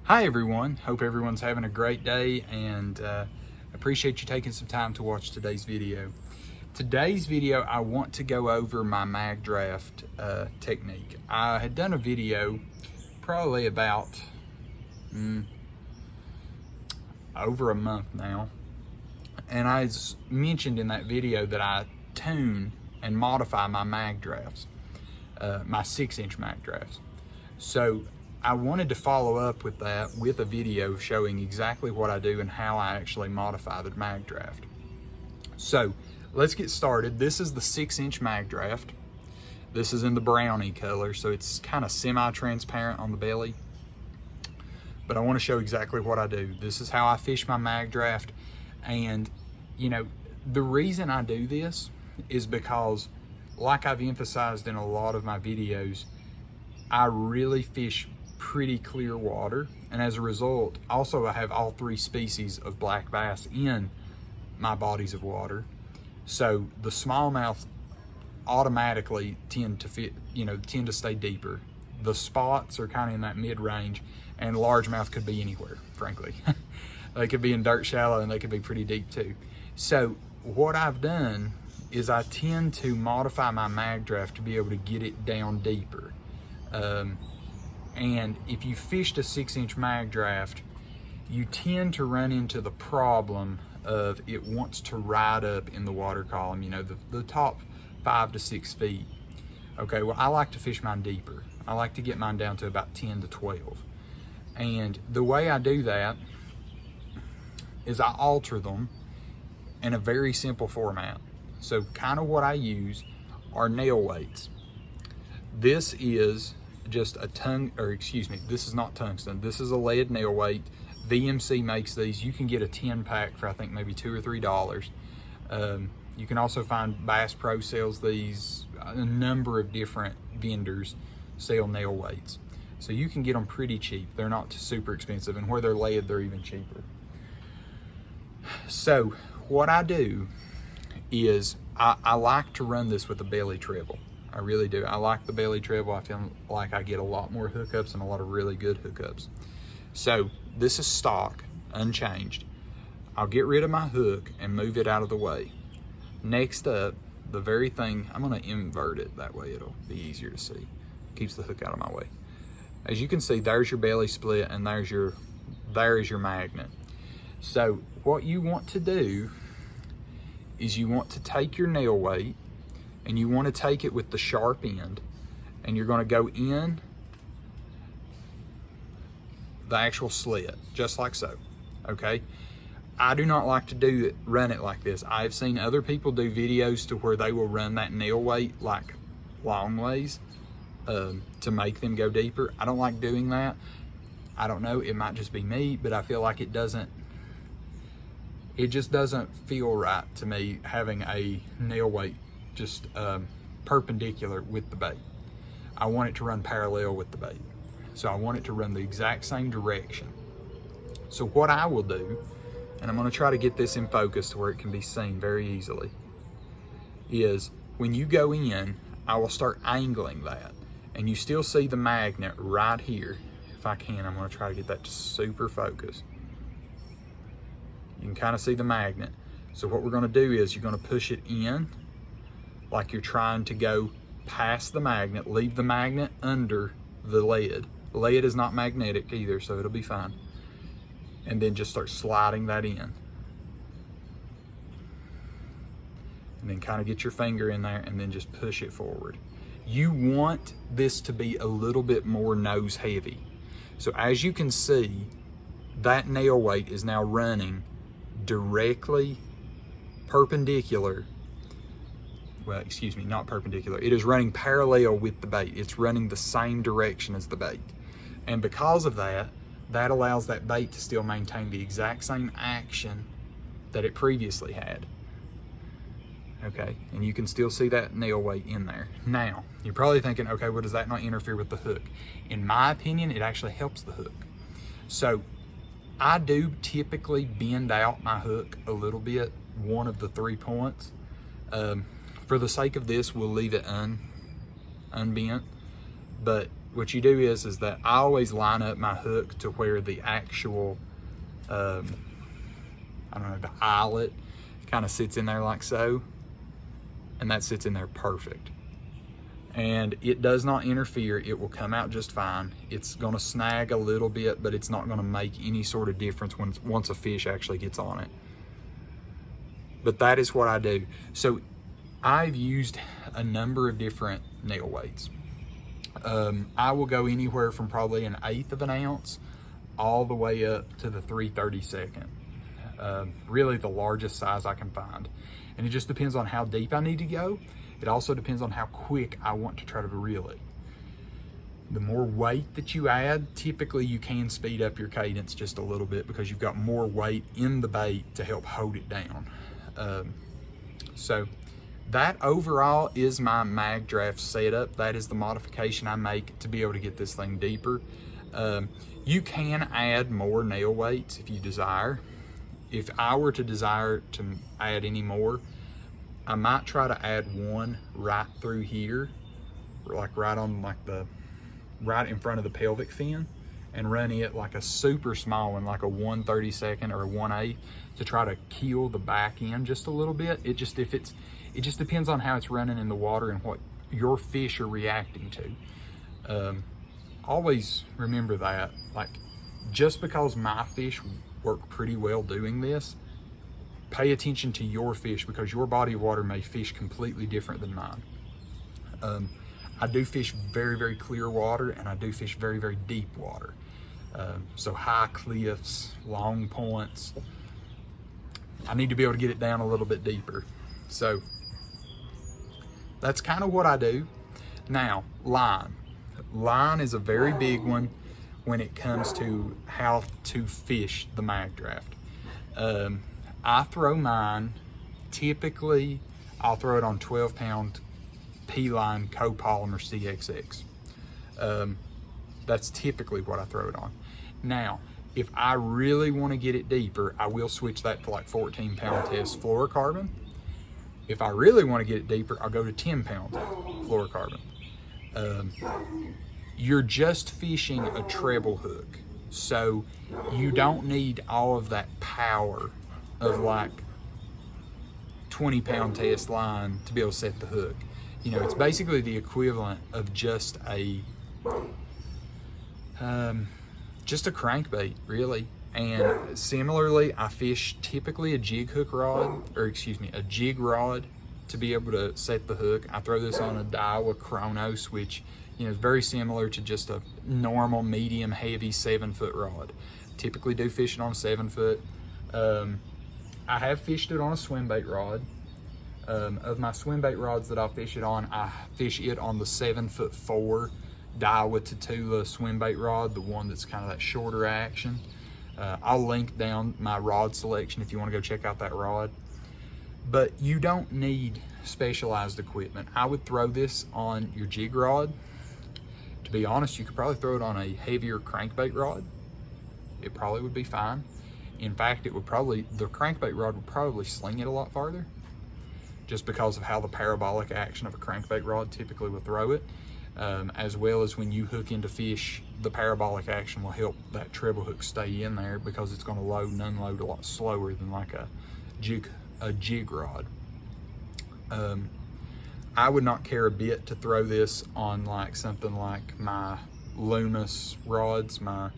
Hi everyone, hope everyone's having a great day and appreciate you taking some time to watch today's video. Today's video I want to go over my Magdraft technique. I had done a video probably about over a month now, and I mentioned in that video that I tune and modify my Magdrafts, my 6-inch Magdrafts. So I wanted to follow up with that with a video showing exactly what I do and how I actually modify the Magdraft. So let's get started. This is the 6-inch Magdraft. This is in the brownie color, so it's kind of semi-transparent on the belly. But I want to show exactly what I do. This is how I fish my Magdraft. And you know, the reason I do this is because, like I've emphasized in a lot of my videos, I really fish pretty clear water, and as a result also I have all 3 species of black bass in my bodies of water. So the smallmouth automatically tend to stay deeper. The spots are kind of in that mid-range, and largemouth could be anywhere, frankly. They could be in dirt shallow and they could be pretty deep too. So what I've done is I tend to modify my Magdraft to be able to get it down deeper. And if you fished a 6-inch Magdraft, you tend to run into the problem of it wants to ride up in the water column, you know, the top 5 to 6 feet. Okay, well, I like to fish mine deeper. I like to get mine down to about 10 to 12. And the way I do that is I alter them in a very simple format. So kind of what I use are nail weights. This is just a this is not tungsten. This is a lead nail weight. VMC makes these. You can get a 10-pack for I think maybe $2 or $3. You can also find Bass Pro sells these. A number of different vendors sell nail weights. So you can get them pretty cheap. They're not super expensive, and where they're lead, they're even cheaper. So what I do is I like to run this with a belly treble. I really do. I like the belly treble. I feel like I get a lot more hookups and a lot of really good hookups. So this is stock, unchanged. I'll get rid of my hook and move it out of the way. Next up, the very thing, I'm gonna invert it, that way it'll be easier to see. Keeps the hook out of my way. As you can see, there's your belly split and there is your magnet. So what you want to do is you want to take your nail weight and you want to take it with the sharp end, and you're going to go in the actual slit, just like so, okay? I do not like to run it like this. I've seen other people do videos to where they will run that nail weight like long ways to make them go deeper. I don't like doing that. I don't know, it might just be me, but I feel like it just doesn't feel right to me having a nail weight just perpendicular with the bait. I want it to run parallel with the bait. So I want it to run the exact same direction. So what I will do, and I'm gonna try to get this in focus to where it can be seen very easily, is when you go in, I will start angling that. And you still see the magnet right here. If I can, I'm gonna try to get that to super focus. You can kind of see the magnet. So what we're gonna do is you're gonna push it in like you're trying to go past the magnet, leave the magnet under the lead. Lead is not magnetic either, so it'll be fine. And then just start sliding that in. And then kind of get your finger in there and then just push it forward. You want this to be a little bit more nose heavy. So as you can see, that nail weight is now running directly perpendicular. Well, excuse me, not perpendicular. It is running parallel with the bait. It's running the same direction as the bait. And because of that, that allows that bait to still maintain the exact same action that it previously had. Okay, and you can still see that nail weight in there. Now, you're probably thinking, okay, well, does that not interfere with the hook? In my opinion, it actually helps the hook. So I do typically bend out my hook a little bit, one of the 3 points. For the sake of this, we'll leave it unbent, but what you do is that I always line up my hook to where the actual, I don't know, the eyelet kind of sits in there like so, and that sits in there perfect. And it does not interfere. It will come out just fine. It's gonna snag a little bit, but it's not gonna make any sort of difference once a fish actually gets on it. But that is what I do. So I've used a number of different nail weights. I will go anywhere from probably 1/8 of an ounce all the way up to the 3/32. Really the largest size I can find. And it just depends on how deep I need to go. It also depends on how quick I want to try to reel it. The more weight that you add, typically you can speed up your cadence just a little bit because you've got more weight in the bait to help hold it down. So that overall is my Magdraft setup. That is the modification I make to be able to get this thing deeper. You can add more nail weights if you desire. If I were to desire to add any more, I might try to add one right through here, like right on like the, right in front of the pelvic fin, and run it like a super small one, like a 1/32 or a 1/8, to try to keel the back end just a little bit. It just depends on how it's running in the water and what your fish are reacting to. Always remember that, like, just because my fish work pretty well doing this, pay attention to your fish, because your body of water may fish completely different than mine. I do fish very, very clear water, and I do fish very, very deep water. So high cliffs, long points, I need to be able to get it down a little bit deeper. So that's kind of what I do. Now, line. Line is a very big one when it comes to how to fish the Magdraft. I throw mine, typically I'll throw it on 12-pound P-line copolymer CXX. That's typically what I throw it on. Now, if I really want to get it deeper, I will switch that to like 14-pound test fluorocarbon. If I really want to get it deeper, I'll go to 10-pound fluorocarbon. You're just fishing a treble hook, so you don't need all of that power of like 20-pound test line to be able to set the hook. You know, it's basically the equivalent of just a crankbait, really. And similarly, I fish typically a jig hook rod, or excuse me, a jig rod to be able to set the hook. I throw this on a Daiwa Chronos, which, you know, is very similar to just a normal medium heavy 7-foot rod. Typically do fish it on a 7-foot. I have fished it on a swim bait rod. Of my swim bait rods that I'll fish it on, I fish it on the 7'4" Daiwa Tatula swim bait rod, the one that's kind of that shorter action. I'll link down my rod selection if you want to go check out that rod. But you don't need specialized equipment. I would throw this on your jig rod. To be honest, you could probably throw it on a heavier crankbait rod. It probably would be fine. In fact, it would probably, the crankbait rod would probably sling it a lot farther, just because of how the parabolic action of a crankbait rod typically will throw it. As well as when you hook into fish, the parabolic action will help that treble hook stay in there, because it's going to load and unload a lot slower than like a jig rod. I would not care a bit to throw this on like something like my Loomis rods, my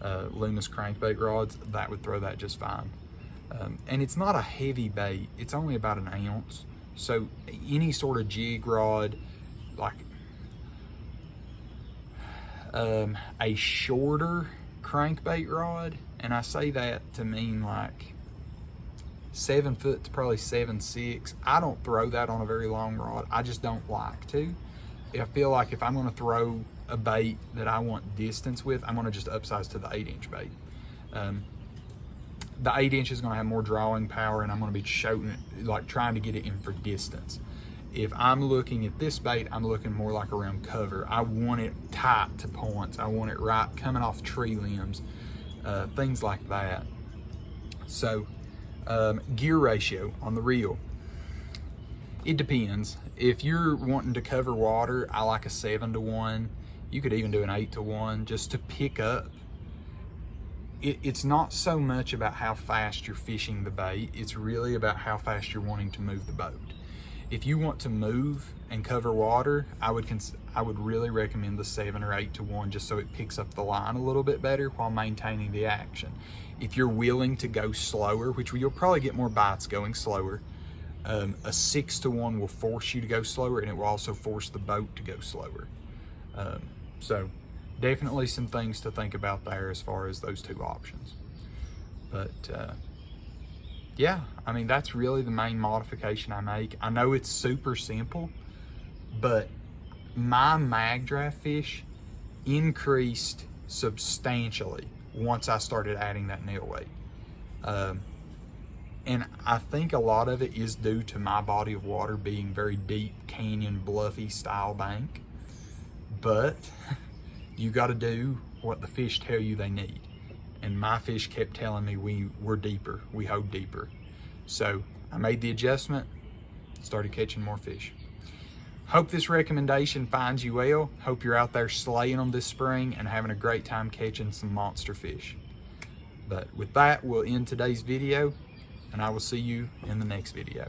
Loomis crankbait rods. That would throw that just fine. And it's not a heavy bait, it's only about 1 ounce. So any sort of jig rod, like a shorter crankbait rod, and I say that to mean like 7 foot to probably 7'6". I don't throw that on a very long rod. I just don't like to. I feel like if I'm going to throw a bait that I want distance with, I'm going to just upsize to the 8-inch bait. The 8-inch is going to have more drawing power, and I'm going to be shooting it, like trying to get it in for distance. If I'm looking at this bait, I'm looking more like around cover. I want it tight to points. I want it right coming off tree limbs, things like that. So gear ratio on the reel, it depends. If you're wanting to cover water, I like a 7-to-1. You could even do an 8-to-1 just to pick up. It's not so much about how fast you're fishing the bait, it's really about how fast you're wanting to move the boat. If you want to move and cover water, I would really recommend the 7 or 8-to-1 just so it picks up the line a little bit better while maintaining the action. If you're willing to go slower, which you'll probably get more bites going slower, a 6-to-1 will force you to go slower, and it will also force the boat to go slower. So definitely some things to think about there as far as those two options. But yeah, I mean, that's really the main modification I make. I know it's super simple, but my Magdraft fish increased substantially once I started adding that nail weight. And I think a lot of it is due to my body of water being very deep, canyon, bluffy style bank. But you got to do what the fish tell you they need. And my fish kept telling me we're deeper, we hold deeper. So I made the adjustment, started catching more fish. Hope this recommendation finds you well. Hope you're out there slaying them this spring and having a great time catching some monster fish. But with that, we'll end today's video, and I will see you in the next video.